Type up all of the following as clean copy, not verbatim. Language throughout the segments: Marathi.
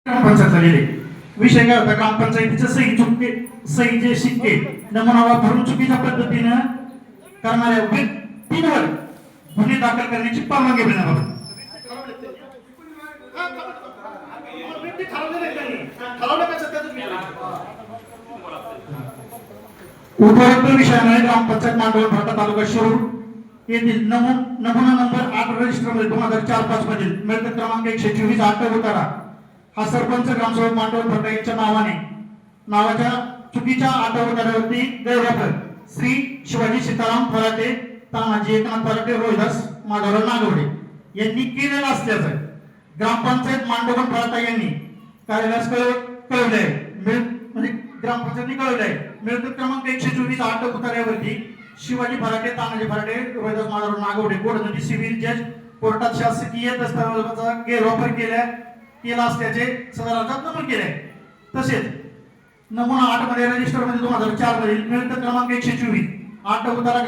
ग्रामपंचायत झालेले विषय काय होता, ग्रामपंचायतीचे सहीचे शिक्के नमुना वापरून चुकीच्या पद्धतीनं करणाऱ्या व्यक्तींवर गुन्हे दाखल करण्याची परवानगी मिळणार. उपरोक्त विषयामुळे ग्रामपंचायत मांडवळ फाटा तालुका शिरूर येथील नमुना नंबर 8 रजिस्टर मध्ये 2004-5 मधील मिळकत क्रमांक 124 आठ उतारा हा सरपंच ग्रामसेवक मांडवळ फाटा यांच्या नावाच्या चुकीच्या आठ उताऱ्यावरती गैरवापर श्री शिवाजी सीताराम फराटे, तानाजी एकनाथ फराटे, रोहिदास माधवराव नागवडे यांनी केलेला असल्याचं ग्रामपंचायत मांडवळ फाटा यांनी कार्यालयास कळवले आहे. म्हणजे ग्रामपंचायतने कळवले आहे. मिळकत क्रमांक 124 आठ उतार्यावरती शिवाजी फराटे, तानाजी फराटे, रोहिदास माधवराव नागवडे कोर्टामध्ये सिव्हिल जज कोर्टात शासकीय दस्तावेजाचा गैरवापर केला असल्याचे सदर अर्जात नमूद केले आहे. तसेच नमुना 8 मध्ये रजिस्टर मध्ये 2004 मधील मिळकत क्रमांक 124 आठ उतारा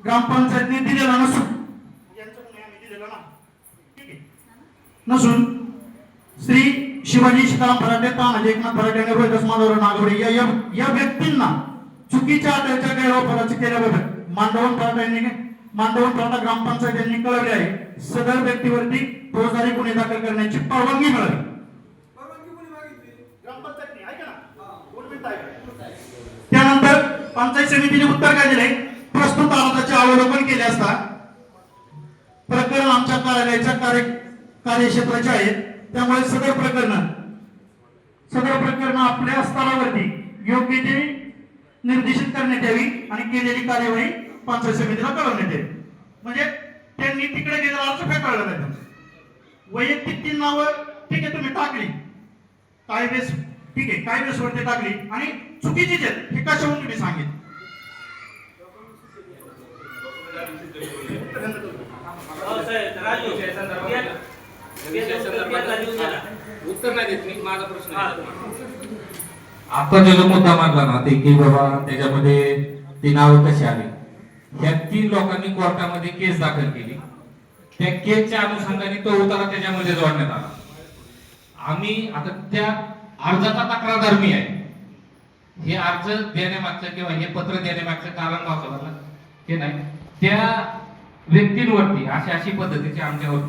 ग्रामपंचायतने दिलेला नसून श्री शिवाजी सीताराम फराटे, तानाजी एकनाथ फराटे आणि रोहिदास माधवराव नागवडे या व्यक्तींना चुकीच्या आधाराच्या गैरवापराचे केल्याबद्दल मांडवण फाटा ग्रामपंचायत यांनी कळवले आहे. सदर व्यक्तीवरती फौजदारी गुन्हे दाखल करण्याची परवानगी मिळाली. त्यानंतर पंचायत समितीने उत्तर काय दिले, प्रस्तुत अर्जाचे अवलोकन केले असता प्रकरण आमच्या कार्यालयाच्या कार्यक्षेत्राचे आहे, त्यामुळे सदर प्रकरण आपल्या स्तरावरती योग्य ते निर्देशित करण्यात यावी आणि केलेली कार्यवाही पंचायत समितीला कळवण्यात यावी. म्हणजे त्यांनी तिकडे गेलेला अर्ज फेटाळला पाहिजे. वैयक्तिक 3 नावं ठीक आहे तुम्ही टाकली, काय बेस ठीक आहे, काय बेसवरती टाकली आणि चुकीचीच आहेत हे कशावरून तुम्ही सांगितलं. उत्तर नाही देत मी, माझा प्रश्न आता जो मुद्दा मांडला ना ते की बाबा त्याच्यामध्ये ती नावं कशी आली, ह्या 3 लोकांनी कोर्टामध्ये केस दाखल केली. त्या केसच्या अनुषंगाने तो उतारा त्याच्यामध्ये जोडण्यात आला. आम्ही आता त्या अर्जाचा तक्रारदार मी आहे. हे अर्ज देण्यामागचं किंवा हे पत्र देण्यामागचं कारण भासवलं हे नाही, त्या व्यक्तींवरती अशी पद्धतीचे आमच्यावर